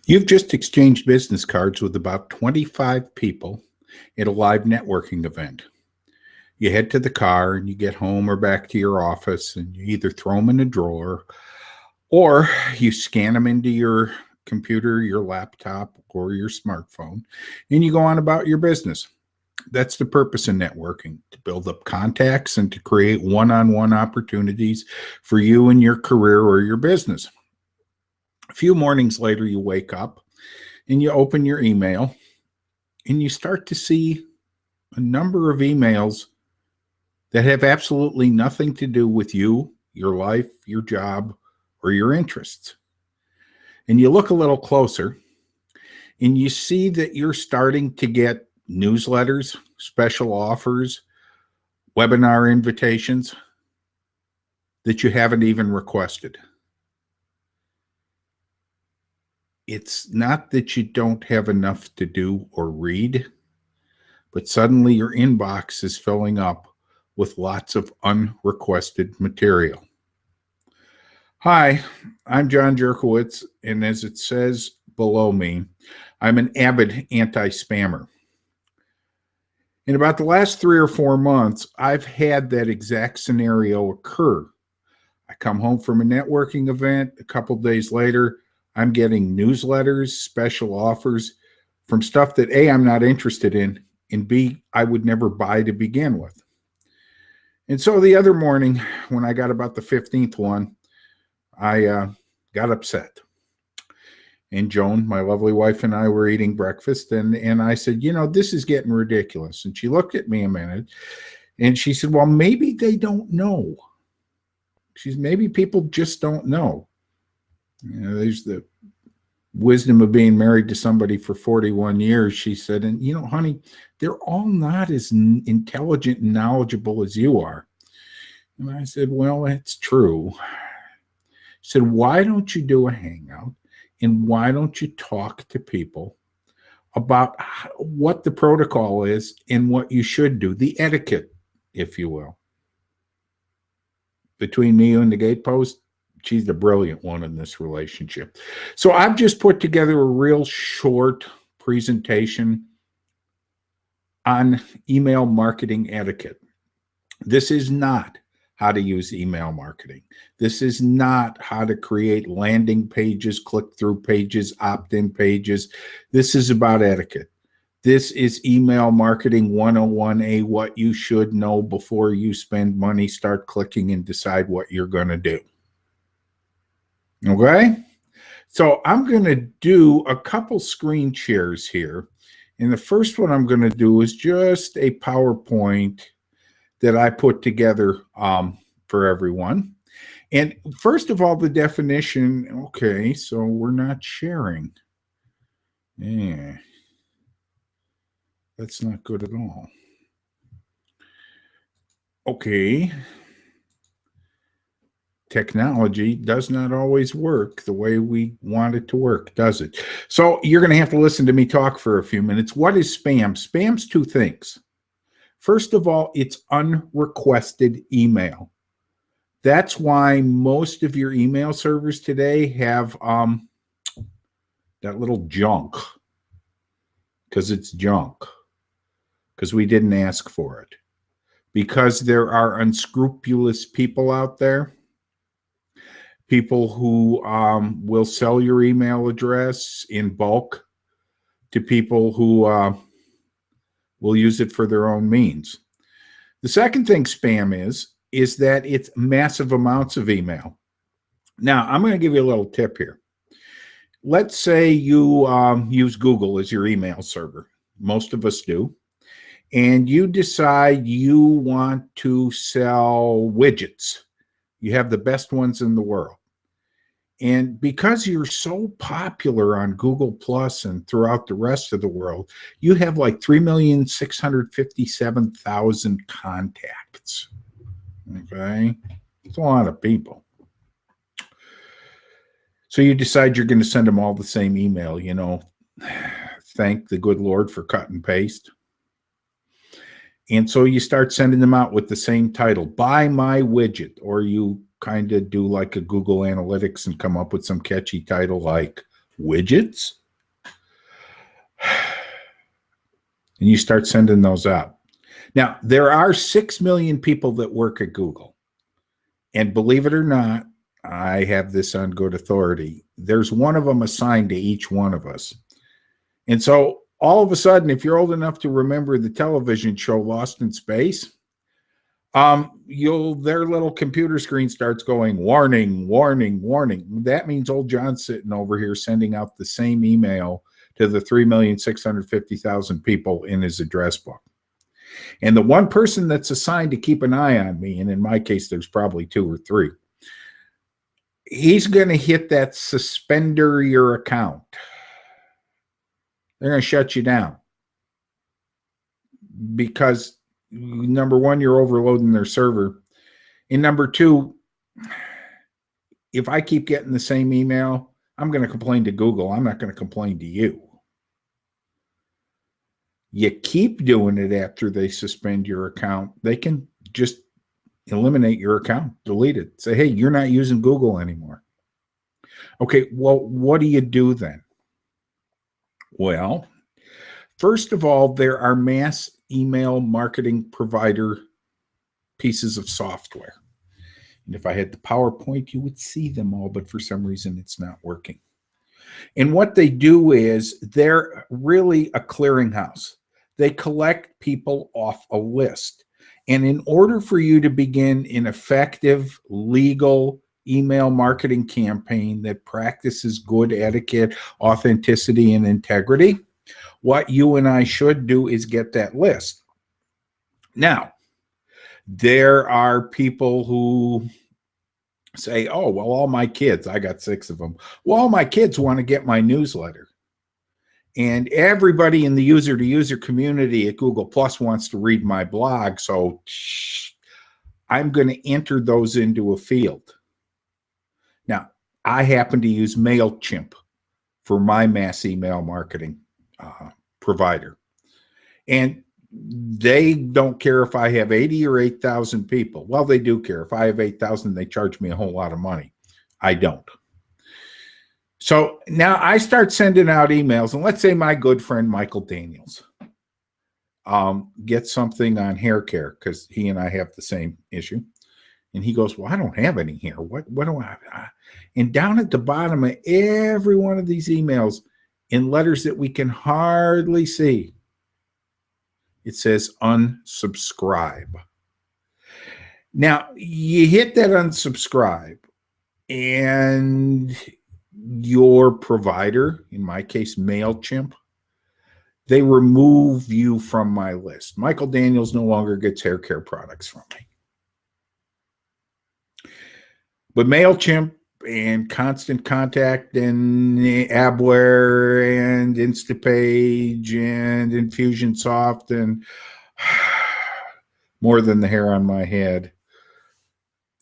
You've just exchanged business cards with about 25 people at a live networking event. You head to the car and you get home or back to your office and you either throw them in a drawer or you scan them into your computer, your laptop, or your smartphone and you go on about your business. That's the purpose of networking, to build up contacts and to create one-on-one opportunities for you and your career or your business. A few mornings later, you wake up and you open your email and you start to see a number of emails that have absolutely nothing to do with you, your life, your job, or your interests. And you look a little closer and you see that you're starting to get newsletters, special offers, webinar invitations that you haven't even requested. It's not that you don't have enough to do or read, but suddenly your inbox is filling up with lots of unrequested material. Hi, I'm John Jerkowitz, and as it says below me, I'm an avid anti-spammer. In about the last 3 or 4 months, I've had that exact scenario occur. I come home from a networking event. A couple days later, I'm getting newsletters, special offers from stuff that A, I'm not interested in, and B, I would never buy to begin with. And so the other morning, when I got about the 15th one, I got upset. And Joan, my lovely wife, and I were eating breakfast, and I said, this is getting ridiculous. And she looked at me a minute, and she said, well, maybe they don't know. Maybe people just don't know. There's the wisdom of being married to somebody for 41 years, she said, and honey, they're all not as intelligent and knowledgeable as you are. And I said, well, that's true. She said, why don't you do a hangout and why don't you talk to people about what the protocol is and what you should do, the etiquette, if you will. Between me and the gatepost, she's the brilliant one in this relationship. So I've just put together a real short presentation on email marketing etiquette. This is not how to use email marketing. This is not how to create landing pages, click-through pages, opt-in pages. This is about etiquette. This is email marketing 101A, what you should know before you spend money, start clicking, and decide what you're going to do. Okay? So I'm going to do a couple screen shares here. And the first one I'm going to do is just a PowerPoint that I put together for everyone. And first of all, the definition, okay, so we're not sharing. Yeah. That's not good at all. Okay. Technology does not always work the way we want it to work, does it? So you're going to have to listen to me talk for a few minutes. What is spam? Spam's two things. First of all, it's unrequested email. That's why most of your email servers today have that little junk, because it's junk. Because we didn't ask for it. Because there are unscrupulous people out there, people who will sell your email address in bulk to people who will use it for their own means. The second thing spam is that it's massive amounts of email. Now, I'm going to give you a little tip here. Let's say you use Google as your email server. Most of us do. And you decide you want to sell widgets. You have the best ones in the world. And because you're so popular on Google Plus and throughout the rest of the world, you have like 3,657,000 contacts. Okay? It's a lot of people. So you decide you're going to send them all the same email, thank the good Lord for cut and paste. And so you start sending them out with the same title, buy my widget, or you kind of do like a Google Analytics and come up with some catchy title like widgets. And you start sending those out. Now, there are 6 million people that work at Google. And believe it or not, I have this on good authority. There's one of them assigned to each one of us. And so all of a sudden, if you're old enough to remember the television show Lost in Space, their little computer screen starts going, warning, warning, warning. That means old John's sitting over here sending out the same email to the 3,650,000 people in his address book. And the one person that's assigned to keep an eye on me, and in my case, there's probably 2 or 3, he's going to hit that suspender your account. They're going to shut you down because, number one, you're overloading their server. And number 2, if I keep getting the same email, I'm going to complain to Google. I'm not going to complain to you. You keep doing it after they suspend your account, they can just eliminate your account, delete it. Say, hey, you're not using Google anymore. Okay, well, what do you do then? Well, first of all, there are mass email marketing provider pieces of software. And if I had the PowerPoint, you would see them all, but for some reason it's not working. And what they do is they're really a clearinghouse. They collect people off a list. And in order for you to begin an effective, legal email marketing campaign that practices good etiquette, authenticity, and integrity, what you and I should do is get that list. Now, there are people who say, oh, well, all my kids, I got 6 of them. Well, all my kids want to get my newsletter. And everybody in the user-to-user community at Google Plus wants to read my blog, so I'm going to enter those into a field. Now, I happen to use MailChimp for my mass email marketing provider. And they don't care if I have 80 or 8,000 people. Well, they do care. If I have 8,000, they charge me a whole lot of money. I don't. So now I start sending out emails, and let's say my good friend Michael Daniels gets something on hair care because he and I have the same issue. And he goes, well, I don't have any hair. What do I? And down at the bottom of every one of these emails, in letters that we can hardly see, it says unsubscribe. Now, you hit that unsubscribe, and your provider, in my case, MailChimp, they remove you from my list. Michael Daniels no longer gets hair care products from me. But MailChimp and Constant Contact and Abware and Instapage and Infusionsoft and more than the hair on my head,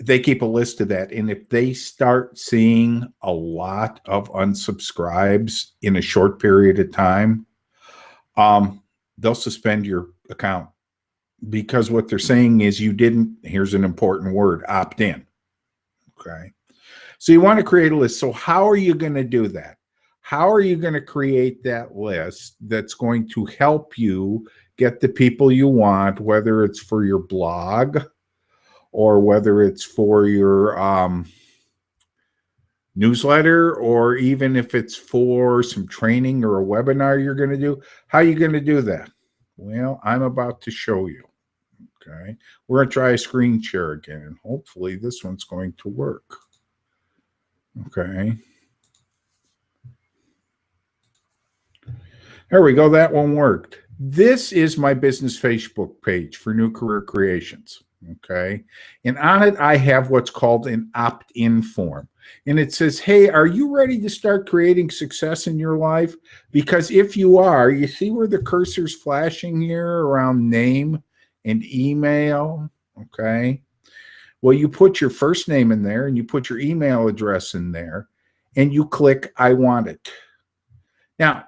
they keep a list of that. And if they start seeing a lot of unsubscribes in a short period of time, they'll suspend your account because what they're saying is you didn't, here's an important word, opt in. Okay. So you want to create a list. So how are you going to do that? How are you going to create that list that's going to help you get the people you want, whether it's for your blog or whether it's for your newsletter, or even if it's for some training or a webinar you're going to do? How are you going to do that? Well, I'm about to show you. Okay. We're going to try a screen share again, and hopefully this one's going to work. Okay. There we go. That one worked. This is my business Facebook page for New Career Creations. Okay. And on it, I have what's called an opt-in form. And it says, hey, are you ready to start creating success in your life? Because if you are, you see where the cursor's flashing here around name and email. Okay. Well, you put your first name in there and you put your email address in there and you click, I want it. Now,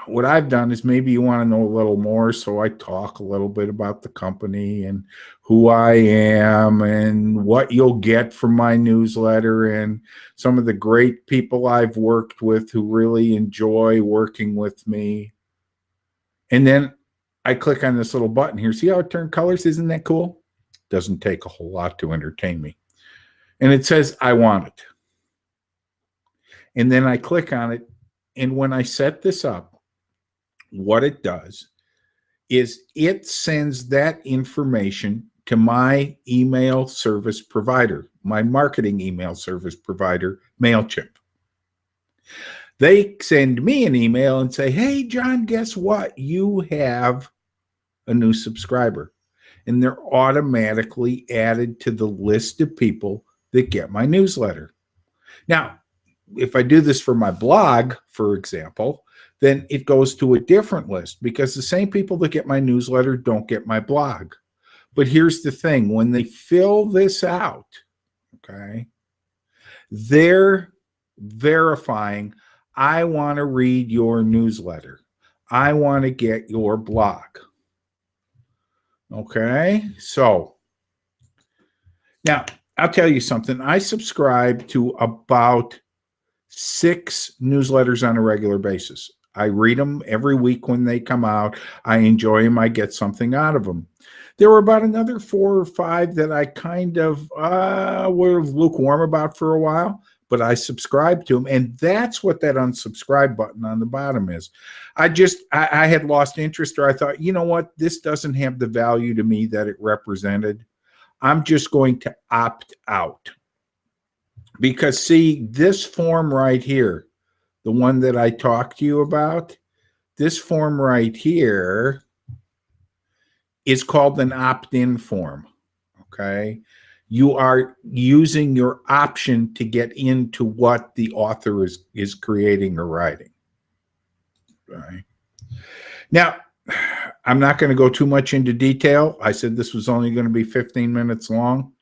what I've done is maybe you want to know a little more, so I talk a little bit about the company and who I am and what you'll get from my newsletter and some of the great people I've worked with who really enjoy working with me. And then I click on this little button here. See how it turned colors? Isn't that cool? Doesn't take a whole lot to entertain me. And it says, I want it. And then I click on it. And when I set this up, what it does is it sends that information to my email service provider, my marketing email service provider, MailChimp. They send me an email and say, hey, John, guess what? You have a new subscriber. And they're automatically added to the list of people that get my newsletter. Now, if I do this for my blog, for example, then it goes to a different list because the same people that get my newsletter don't get my blog. But here's the thing, when they fill this out, okay, they're verifying, I want to read your newsletter. I want to get your blog. Okay, so now I'll tell you something. I subscribe to about 6 newsletters on a regular basis. I read them every week when they come out. I enjoy them. I get something out of them. There were about another 4 or 5 that I kind of were lukewarm about for a while, but I subscribed to them. And that's what that unsubscribe button on the bottom is. I had lost interest, or I thought, you know what, this doesn't have the value to me that it represented. I'm just going to opt out. Because see, this form right here, the one that I talked to you about, this form right here is called an opt-in form, okay? You are using your option to get into what the author is creating or writing. Okay. Now, I'm not going to go too much into detail. I said this was only going to be 15 minutes long.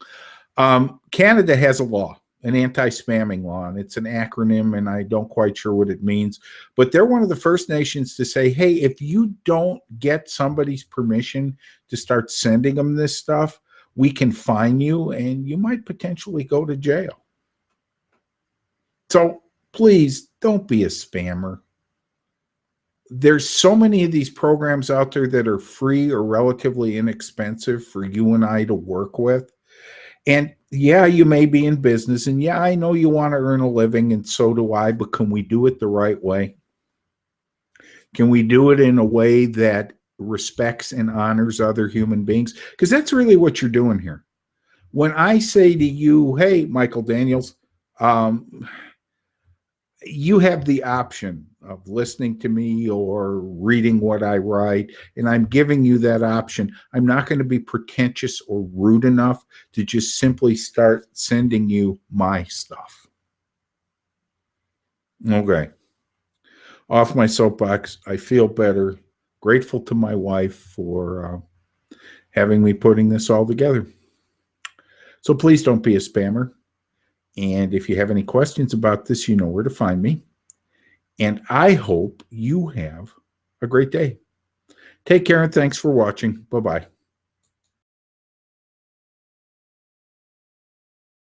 Canada has a law, an anti-spamming law, and it's an acronym, and I don't quite sure what it means. But they're one of the first nations to say, hey, if you don't get somebody's permission to start sending them this stuff, we can fine you, and you might potentially go to jail. So please don't be a spammer. There's so many of these programs out there that are free or relatively inexpensive for you and I to work with. And yeah, you may be in business, and yeah, I know you want to earn a living, and so do I, but can we do it the right way? Can we do it in a way that respects and honors other human beings? Because that's really what you're doing here. When I say to you, hey, Michael Daniels, you have the option of listening to me or reading what I write, and I'm giving you that option. I'm not going to be pretentious or rude enough to just simply start sending you my stuff. Okay. Off my soapbox. I feel better. Grateful to my wife for having me putting this all together. So please don't be a spammer. And if you have any questions about this, you know where to find me. And I hope you have a great day. Take care and thanks for watching. Bye-bye.